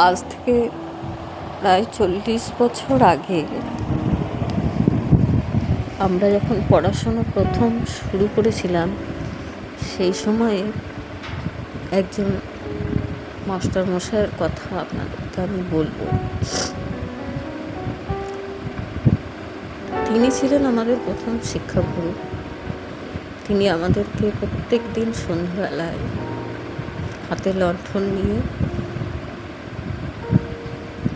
আজ থেকে প্রায় 40 বছর আগে আমরা যখন পড়াশোনা প্রথম শুরু করেছিলাম, সেই সময়ে একজন মাস্টারমশাইয়ের কথা আপনাদেরকে আমি বলবো। তিনি ছিলেন আমাদের প্রথম শিক্ষাগুরু। তিনি আমাদেরকে প্রত্যেক দিন সন্ধ্যাবেলায় হাতে লণ্ঠন নিয়ে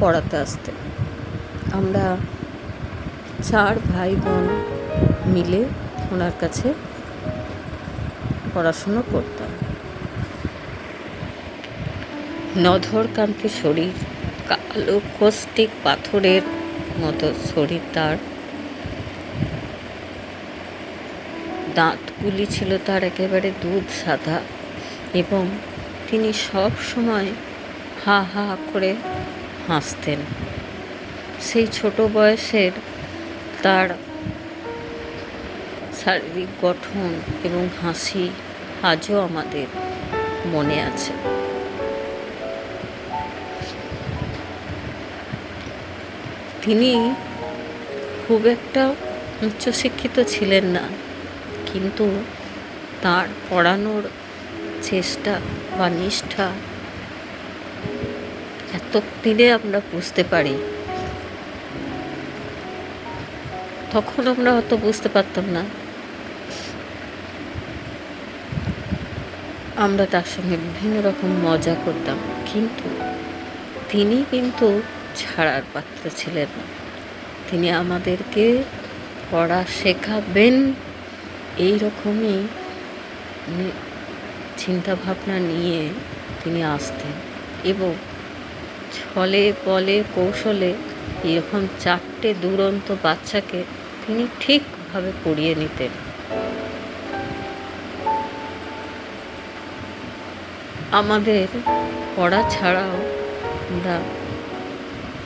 পড়াতে আসতেন। আমরা 4 ভাই বোন মিলে ওনার কাছে পড়াশুনো করতাম। নধরকান্তি শরীর, কালো কষ্টিক পাথরের মতো শরীর তার, দাঁতগুলি ছিল তার একেবারে দুধ সাদা, এবং তিনি সব সময় হা হা করে হাসতেন। সেই ছোট বয়সের তার শারীরিক গঠন এবং হাসি আজও আমাদের মনে আছে। তিনি খুব একটা উচ্চশিক্ষিত ছিলেন না, কিন্তু তার পড়ানোর চেষ্টা বা নিষ্ঠা এত দিনে আমরা বুঝতে পারি। তখন আমরা অত বুঝতে পারতাম না। আমরা তার সঙ্গে বিভিন্ন রকম মজা করতাম, কিন্তু তিনি কিন্তু ছাড়ার পাত্র ছিলেন না। তিনি আমাদেরকে পড়া শেখাবেন এই রকমই চিন্তাভাবনা নিয়ে তিনি আসতেন, এবং ছলে বলে কৌশলে এরকম 4টে দুরন্ত বাচ্চাকে তিনি ঠিকভাবে পড়িয়ে নিতেন। আমাদের পড়া ছাড়াও আমরা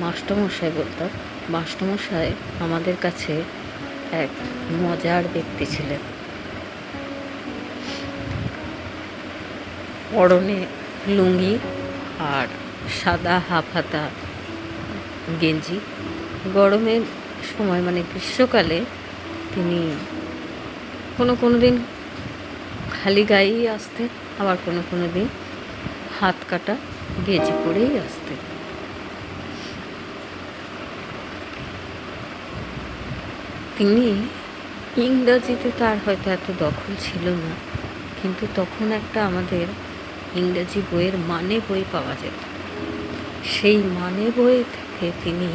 মাস্টারমশাই বলতাম। মাস্টারমশাই আমাদের কাছে এক মজার ব্যক্তি ছিলেন। পরনে লুঙ্গি আর সাদা হাফ হাতা গেঞ্জি। গরমের সময় মানে গ্রীষ্মকালে তিনি কোনো দিন খালি গায়েই আসতেন, আবার কোনো দিন হাত কাটা গেঞ্জি পরেই আসতেন। তিনি ইংরাজিতে তার হয়তো এত দখল ছিল না, কিন্তু তখন একটা আমাদের ইংরাজি বইয়ের মানে বই পাওয়া যেত। সেই মানে বই থেকে তিনি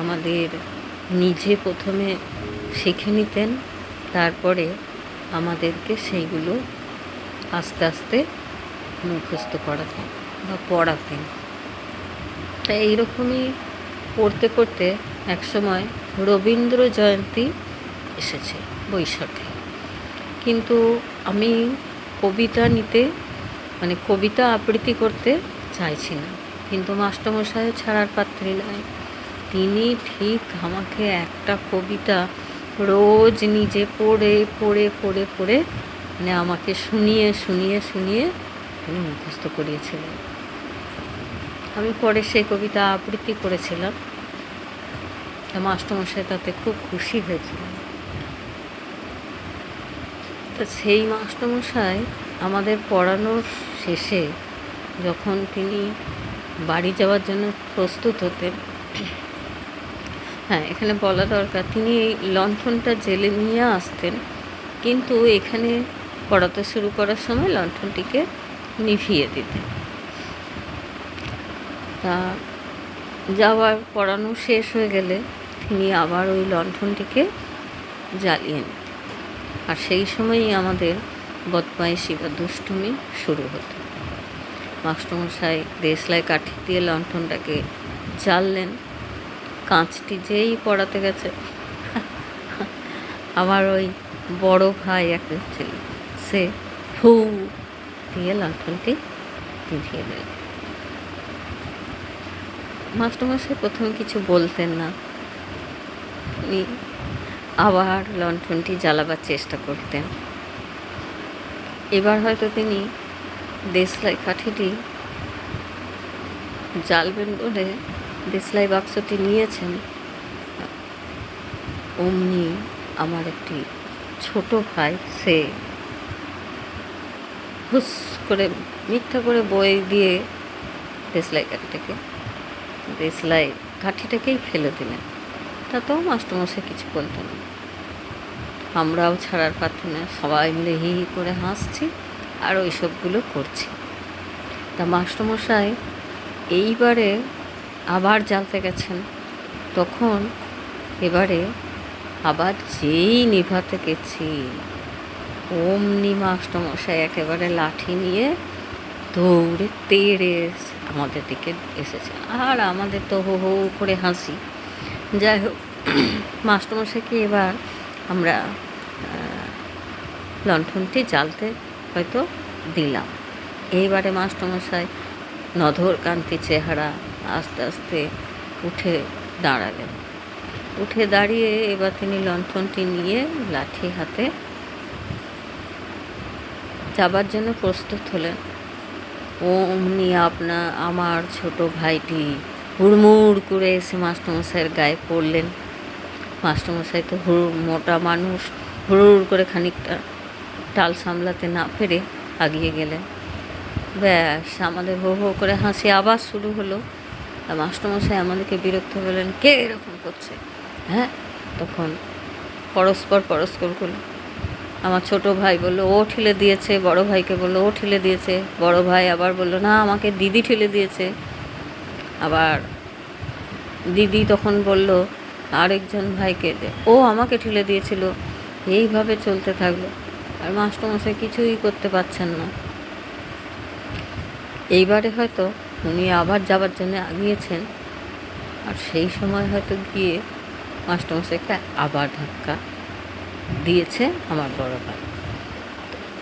আমাদের নিজে প্রথমে শিখে নিতেন, তারপরে আমাদেরকে সেইগুলো আস্তে আস্তে মুখস্থ করাতেন বা পড়াতেন। তাই এইরকমই পড়তে পড়তে একসময় রবীন্দ্র জয়ন্তী এসেছে বৈশাখে, কিন্তু আমি কবিতা নিতে মানে কবিতা আবৃত্তি করতে চাইছি না, কিন্তু মাস্টারমশাই ছাড়ার পাত্রী নয়। তিনি ঠিক আমাকে একটা কবিতা রোজ নিজে পড়ে পড়ে পড়ে পড়ে মানে আমাকে শুনিয়ে শুনিয়ে শুনিয়ে তিনি মুখস্থ করিয়েছিলেন। আমি পরে সেই কবিতা আবৃত্তি করেছিলাম। মাস্টারমশাই তাতে খুব খুশি হয়েছিলেন। তো সেই মাস্টারমশাই আমাদের পড়ানোর শেষে যখন তিনি বাড়ি যাওয়ার জন্য প্রস্তুত হতেন, হ্যাঁ এখানে বলা দরকার, তিনি এই লণ্ঠনটা জেলে নিয়ে আসতেন, কিন্তু এখানে পড়াতে শুরু করার সময় লণ্ঠনটিকে নিভিয়ে দিতেন। তা পড়ানো শেষ হয়ে গেলে তিনি আবার ওই লণ্ঠনটিকে জ্বালিয়ে নিতেন, আর সেই সময়ই আমাদের বদমাইশি বা দুষ্টুমি শুরু হতো। মাস্টারমশাই দেশলাই কাঠি দিয়ে লণ্ঠনটাকে জ্বাললেন, কাঁচটি যেই পড়াতে গেছে, আমার ওই বড় ভাই একটা ছিল, সে ফু দিয়ে লণ্ঠনটি নিভিয়ে দিল। মাস্টারমশাই প্রথমে কিছু বলতেন না, তিনি আবার লণ্ঠনটি জ্বালাবার চেষ্টা করতেন। এবার হয়তো তিনি দেশলাই কাঠিটি জ্বালবেন বলে দেশলাই বাক্সটি নিয়েছেন, অমনি আমার একটি ছোট ভাই সে হুস করে মিথ্যা করে বই দিয়ে দেশলাই কাঠিটাকেই ফেলে দিলেন। তাতেও মাস্টারমশাই কিছু বলতেন না। আমরাও ছাড়ার পারছি না, সবাই মিলে হি হি করে হাসছি আর ওই সবগুলো করছি। তা মাস্টারমশাই এইবারে আবার জ্বালতে গেছেন, তখন এবারে আবার যেই নিভাতে গেছি অমনি মাস্টারমশাই একেবারে লাঠি নিয়ে দৌড়ে তেড়ে আমাদের দিকে এসেছে। আর আমাদের তো হো হো করে হাসি। যাই হোক, মাস্টারমশাইকে এবার আমরা লণ্ঠনটি জ্বালতে হয়তো দিলাম। এইবারে মাস্টারমশাই নধরকান্তি চেহারা, আস্তে আস্তে উঠে দাঁড়ালেন। উঠে দাঁড়িয়ে এবার তিনি লণ্ঠনটি নিয়ে লাঠি হাতে যাবার জন্য প্রস্তুত হলেন। অমনি আমার ছোট ভাইটি হুড়মুড় করে এসে মাস্টারমশাইয়ের গায়ে পড়লেন। মাস্টারমশাই তো মোটা মানুষ, হুড়ুড় করে খানিকটা টাল সামলাতে না পেরে আগিয়ে গেলেন। ব্যাস, আমাদের হো হো করে হাসি আবার শুরু হলো। আর মাস্টারমশাই আমাদেরকে বিরক্ত বললেন, কে এরকম করছে? হ্যাঁ, তখন পরস্পর করলো। আমার ছোট ভাই বলল ও ঠেলে দিয়েছে, বড় ভাইকে বললো ও ঠেলে দিয়েছে, বড় ভাই আবার বললো না আমাকে দিদি ঠেলে দিয়েছে। আবার দিদি তখন বলল আরেকজন ভাইকে যে ও আমাকে ঠেলে দিয়েছিল। এইভাবে চলতে থাকলো, আর মাস্টারমশাই কিছুই করতে পারছেন না। এইবারে হয়তো উনি আবার যাবার জন্য আগিয়েছেন, আর সেই সময় হয়তো গিয়ে মাস্টারমশাইকে আবার ধাক্কা দিয়েছে আমার বড় ভাই।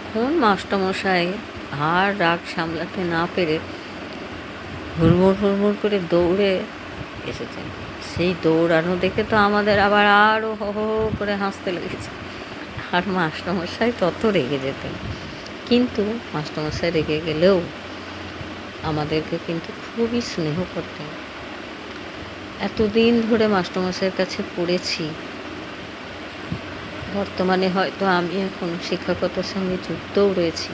তখন মাস্টারমশাই আর রাগ সামলাতে না পেরে হুড়মুড় করে দৌড়ে এসেছেন। সেই দৌড়ানো দেখে তো আমাদের আবার আরও হো হো করে হাসতে লেগেছে। আর মাস্টারমশাই তত রেগে যেতেন, কিন্তু মাস্টারমশাই রেগে গেলেও আমাদেরকে কিন্তু খুবই স্নেহ করতেন। এতদিন ধরে মাস্টারমশাইয়ের কাছে পড়েছি, বর্তমানে হয়তো আমি এখন শিক্ষকতার সঙ্গে যুক্তও রয়েছি,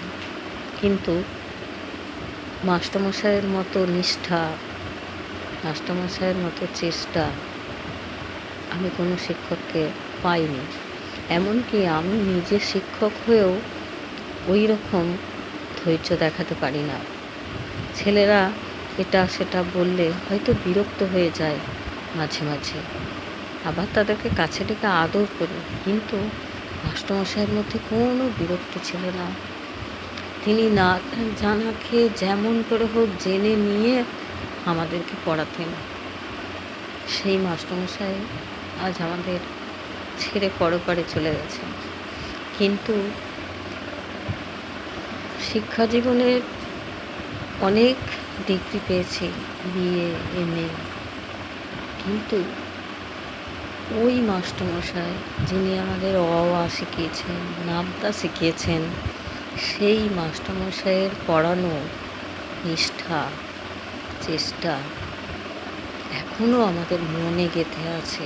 কিন্তু মাস্টারমশাইয়ের মতো নিষ্ঠা, মাস্টারমশাইয়ের মতো চেষ্টা আমি কোনো শিক্ষককে পাইনি। এমনকি আমি নিজে শিক্ষক হয়েও ওই রকম ধৈর্য দেখাতে পারি না। ছেলেরা এটা সেটা বললে হয়তো বিরক্ত হয়ে যায় মাঝে মাঝে, আবার তাদেরকে কাছে ডেকে আদর করি, কিন্তু মাস্টারমশাইয়ের মধ্যে কোনো বিরক্তি ছিল না। তিনি না জানা খেয়ে যেমন করে হোক জেনে নিয়ে আমাদেরকে পড়াতেন। সেই মাস্টারমশাই আজ আমাদের ছেড়ে পরপারে চলে গেছে। কিন্তু শিক্ষা জীবনের অনেক ডিগ্রি পেয়েছি, বিএ, এমএ, কিন্তু ওই মাস্টারমশাই যিনি আমাদের অ আ শিখিয়েছেন, নামতা শিখিয়েছেন, সেই মাস্টারমশাইয়ের পড়ানো নিষ্ঠা, চেষ্টা এখনও আমাদের মনে গেঁথে আছে।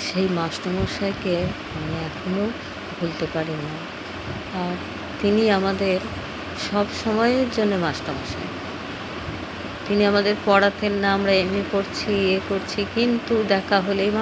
সেই মাস্টারমশাইকে আমি এখনও ভুলতে পারি না। আর তিনি আমাদের সব সময়ের জন্য মাস্টারমশাই। তিনি আমাদের পড়াতেন না, আমরা এমএ পড়ছি, করছি, কিন্তু দেখা হলেই